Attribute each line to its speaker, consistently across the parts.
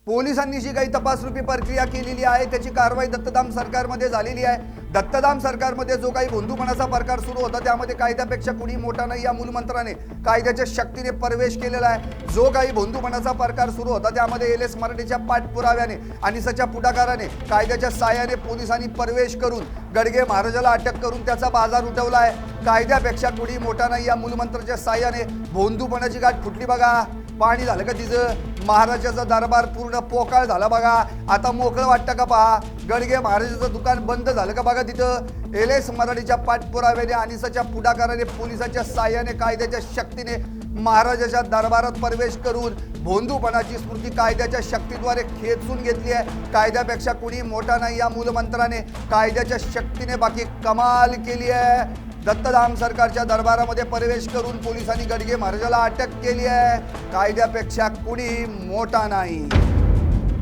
Speaker 1: पोलिसांनी जी काही तपासरूपी प्रक्रिया केलेली आहे त्याची कारवाई दत्तधाम सरकारमध्ये झालेली आहे। दत्तधाम सरकारमध्ये जो काही भोंदूपणाचा प्रकार सुरू होता त्यामध्ये कायद्यापेक्षा कुणी मोठा नाही या मूलमंत्राने कायद्याच्या शक्तीने प्रवेश केलेला आहे। जो काही भोंदूपणाचा प्रकार सुरू होता त्यामध्ये एलएस मराठीच्या पाठपुराव्याने आणि सच्या पुढाकाराने कायद्याच्या साहाय्याने पोलिसांनी प्रवेश करून गडगे महाराजाला अटक करून त्याचा बाजार उठवला आहे। कायद्यापेक्षा कुणी मोठा नाही या मूलमंत्राच्या साहाय्याने भोंदूपणाची गाठ फुटली बघा। पाणी झालं का तिचं? महाराजाचा दरबार पूर्ण पोकाळ झाला बघा। आता मोकळं वाटतं का पहा? गडगे महाराजाचं दुकान बंद झालं का बघा तिथं? एलएस मराठीच्या पाठपुराव्याने आणि सच्या पुढाकाराने पोलिसांच्या साहाय्याने कायद्याच्या शक्तीने महाराजाच्या दरबारात प्रवेश करून भोंदूपणाची स्मृती कायद्याच्या शक्तीद्वारे खेचून घेतली आहे। कायद्यापेक्षा कुणी मोठा नाही या मूलमंत्राने कायद्याच्या शक्तीने बाकी कमाल केली आहे। दत्तधाम सरकारच्या दरबारामध्ये प्रवेश करून पोलिसांनी गडगे महाराजाला अटक केली आहे। कायद्यापेक्षा कुणी मोठा नाही।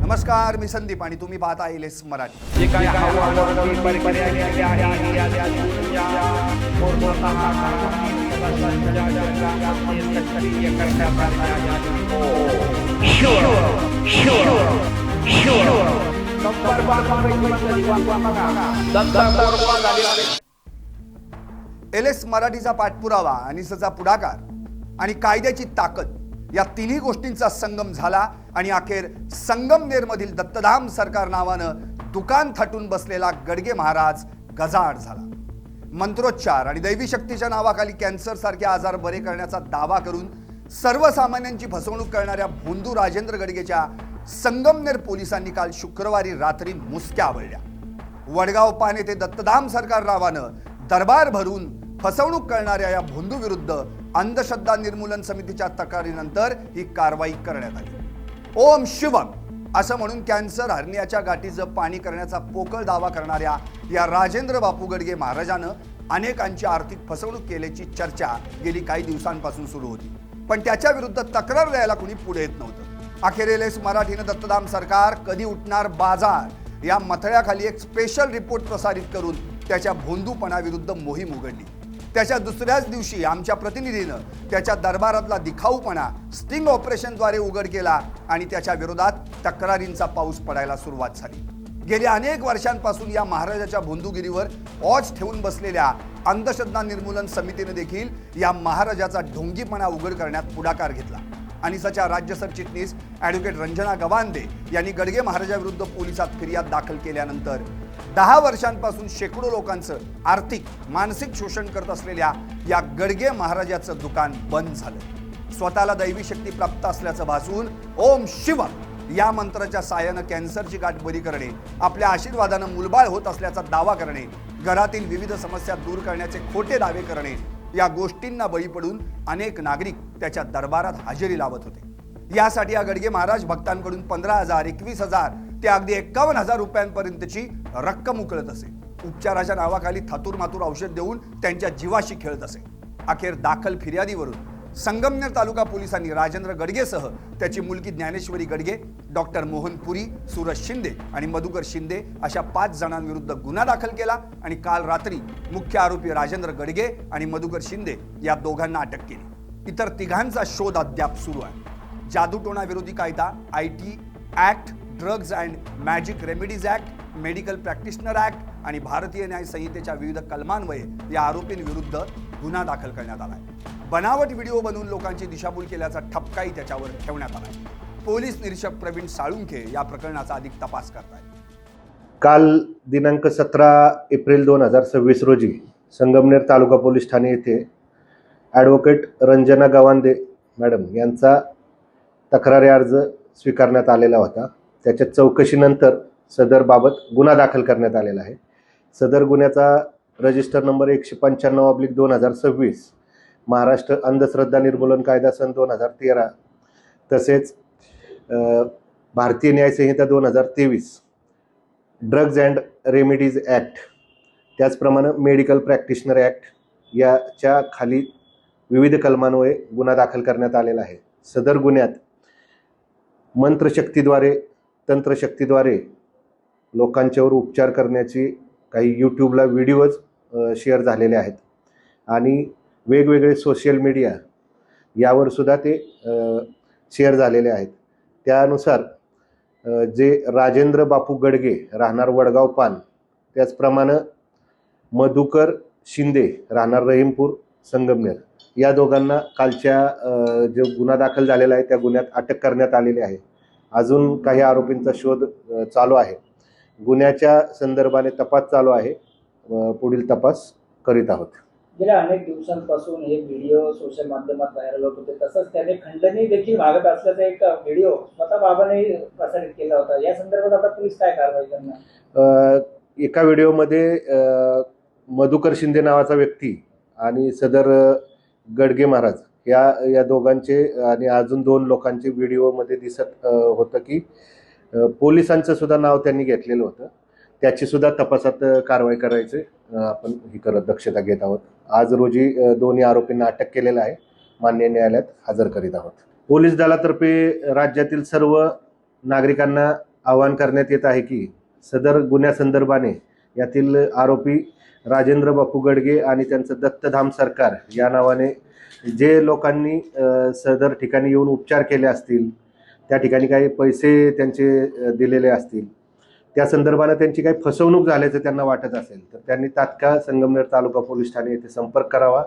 Speaker 1: नमस्कार, मी संदीप आणि तुम्ही पाहता एलएस मराठी। एलएस मराठीचा पाठपुरावा आणि सचा पुढाकार आणि कायद्याची ताकद या तिन्ही गोष्टींचा संगम झाला आणि अखेर संगमनेरमधील दत्तधाम सरकार नावानं दुकान थाटून बसलेला गडगे महाराज गजाआड झाला। मंत्रोच्चार आणि दैवी शक्तीच्या नावाखाली कॅन्सर सारखे आजार बरे करण्याचा दावा करून सर्वसामान्यांची फसवणूक करणाऱ्या भोंदू राजेंद्र गडगेच्या संगमनेर पोलिसांनी काल शुक्रवारी रात्री मुसक्या आवळल्या। वडगाव पाने ते दत्तधाम सरकार नावानं दरबार भरून फसवणूक करणाऱ्या या भोंदू विरुद्ध अंधश्रद्धा निर्मूलन समितीच्या तक्रारीनंतर ही कारवाई करण्यात आली। ओम शिवम असं म्हणून कॅन्सर हर्नियाच्या गाठीचं पाणी करण्याचा पोकळ दावा करणाऱ्या या राजेंद्र बापू गडगे महाराजानं अनेकांची आर्थिक फसवणूक केल्याची चर्चा गेली काही दिवसांपासून सुरू होती, पण त्याच्या विरुद्ध तक्रार द्यायला कुणी पुढे येत नव्हतं। अखेर एलएस मराठीनं दत्तधाम सरकार कधी उठणार बाजार या मथळ्याखाली एक स्पेशल रिपोर्ट प्रसारित करून त्याच्या भोंदूपणाविरुद्ध मोहीम उघडली। त्याच्या दुसऱ्याच दिवशी आमच्या प्रतिनिधीनं त्याच्या दरबारातला दिखाऊपणा स्टिंग ऑपरेशनद्वारे उघड केला आणि त्याच्या विरोधात तक्रारींचा पाऊस पडायला सुरुवात झाली। गेल्या अनेक वर्षांपासून या महाराजाच्या भोंदूगिरीवर ऑच ठेवून बसलेल्या अंधश्रद्धा निर्मूलन समितीने देखील या महाराजाचा ढोंगीपणा उघड करण्यात पुढाकार घेतला आणि सच्या राज्य सरचिटणीस ॲडव्होकेट रंजना गवांदे यांनी गडगे महाराजाविरुद्ध पोलिसात फिर्याद दाखल केल्यानंतर 10 वर्षांपासून शेकडो लोकांचं आर्थिक मानसिक शोषण करत असलेल्या या गडगे महाराजाचं दुकान बंद झालं। स्वतःला दैवी शक्ती प्राप्त असल्याचं भासून ओम शिवम या मंत्राच्या साहाय्यानं कॅन्सरची गाठ बरी करणे, आपल्या आशीर्वादानं मुलबाळ होत असल्याचा दावा करणे, घरातील विविध समस्या दूर करण्याचे खोटे दावे करणे या गोष्टींना बळी पडून अनेक नागरिक त्याच्या दरबारात हजेरी लावत होते। यासाठी या गडगे महाराज भक्तांकडून 15,000, 21,000 ते अगदी 51,000 रुपयांपर्यंतची रक्कम उकळत असे। उपचाराच्या नावाखाली थातूर मातूर औषध देऊन त्यांच्या जीवाशी खेळत असे। अखेर दाखल फिर्यादीवरून संगमनेर तालुका पोलिसांनी राजेंद्र गडगेसह त्याची मुलगी ज्ञानेश्वरी गडगे, डॉक्टर मोहन पुरी, सूरज शिंदे आणि मधुकर शिंदे अशा 5 जणांविरुद्ध गुन्हा दाखल केला आणि काल रात्री मुख्य आरोपी राजेंद्र गडगे आणि मधुकर शिंदे या दोघांना अटक केली। इतर तिघांचा शोध अद्याप सुरू आहे। जादूटोणा विरोधी कायदा, IT act, drugs and magic remedies act, medical practitioner act आणि भारतीय न्याय संहितेच्या विविध कलमान्वये या आरोपींविरुद्ध गुन्हा दाखल करण्यात आला आहे। बनावट व्हिडिओ बनवून लोकांची दिशाभूल केल्याचा ठपकाही त्याच्यावर ठेवण्यात आला आहे। पोलीस निरीक्षक प्रवीण साळुंखे या प्रकरणाचा अधिक तपास करतायत।
Speaker 2: काल दिनांक 17 एप्रिल 2026 रोजी संगमनेर तालुका पोलीस ठाणे येथे ॲडव्होकेट रंजना गवांदे मॅडम यांचा तक्रारी अर्ज स्वीकारण्यात आलेला होता। त्याच्या चौकशीनंतर सदर बाबत गुन्हा दाखल करण्यात आलेला आहे। सदर गुन्ह्याचा रजिस्टर नंबर 195/2026 महाराष्ट्र अंधश्रद्धा निर्मूलन कायदा सन 2013 तसेच भारतीय न्याय संहिता 2023, ड्रग्ज अँड रेमेडीज ॲक्ट, त्याचप्रमाणे मेडिकल प्रॅक्टिशनर ॲक्ट याच्या खाली विविध कलमान्वये गुन्हा दाखल करण्यात आलेला आहे। सदर गुन्ह्यात मंत्रशक्तीद्वारे तंत्रशक्तीद्वारे लोकांच्यावर उपचार करण्याची काही यूट्यूबला व्हिडिओज शेअर झालेले आहेत आणि वेगवेगळे सोशल मीडिया यावर सुद्धा ते शेअर झालेले आहेत। त्यानुसार जे राजेंद्र बापू गडगे राहणार वडगाव पान, त्याचप्रमाणे मधुकर शिंदे राहणार रहीमपूर संगमनेर, या दोघांना कालच्या जो गुन्हा दाखल झालेला आहे त्या गुन्ह्यात अटक करण्यात आलेली आहे. अजून काही आरोपींचा शोध चालू आहे. गुन्ह्याच्या संदर्भाने तपास चालू आहे. पुढील तपास करीत आहोत.
Speaker 3: गेल्या अनेक दिवसांपासून हे व्हिडिओ सोशल माध्यमात व्हायरल होत होते. तसंच त्याने खंडणी देखील मागत असल्याचा एक व्हिडिओ स्वतः बाबाने प्रसारित केला होता. या संदर्भात आता पोलीस काय कारवाई करणार?
Speaker 2: एका व्हिडिओमध्ये मधुकर शिंदे नावाचा व्यक्ती आणि सदर गडगे महाराज या दोघांचे आणि अजून 2 लोकांचे व्हिडिओमध्ये दिसत होतं की पोलिसांचं सुद्धा नाव त्यांनी घेतलेलं होतं. त्याची सुद्धा तपासात कारवाई करायचे आपण ही करत दक्षता घेत आहोत. आज रोजी दोन्ही आरोपींना अटक केलेलं आहे. मान्य न्यायालयात हजर करीत आहोत. पोलीस दलातर्फे राज्यातील सर्व नागरिकांना आवाहन करण्यात येत आहे की सदर गुन्ह्यासंदर्भाने यातील आरोपी राजेंद्र बापू गडगे आणि त्यांचं दत्तधाम सरकार या नावाने जे लोकांनी सदर ठिकाणी येऊन उपचार केले असतील, त्या ठिकाणी काही पैसे त्यांचे दिलेले असतील, त्या संदर्भाने त्यांची काही फसवणूक झाल्याचं त्यांना वाटत असेल तर त्यांनी तात्काळ संगमनेर तालुका पोलीस ठाणे येथे संपर्क करावा.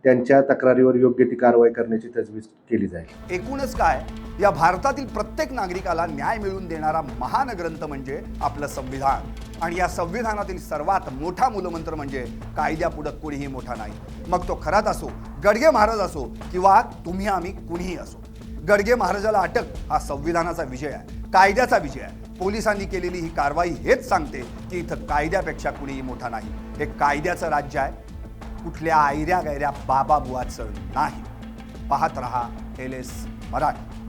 Speaker 2: त्यांच्या तक्रारीवर योग्य ती कारवाई करण्याची तजवीज केली जाईल.
Speaker 1: एकूणच काय, या भारतातील प्रत्येक नागरिकाला न्याय मिळवून देणारा महान ग्रंथ म्हणजे आपलं संविधान. आणि या संविधानातील सर्वात मोठा मूलमंत्र म्हणजे कायद्यापुढं कुणीही मोठा नाही. मग तो खरात असो, गडगे महाराज असो किंवा तुम्ही आम्ही कुणीही असो. गडगे महाराजाला अटक हा संविधानाचा विजय आहे, कायद्याचा विजय आहे. पोलिसांनी केलेली ही कारवाई हेच सांगते की इथं कायद्यापेक्षा कुणीही मोठा नाही. हे कायद्याचं राज्य आहे, कुठल्या आयऱ्या गैऱ्या बाबा बुवाचं नाही. पाहत रहा LS मराठी.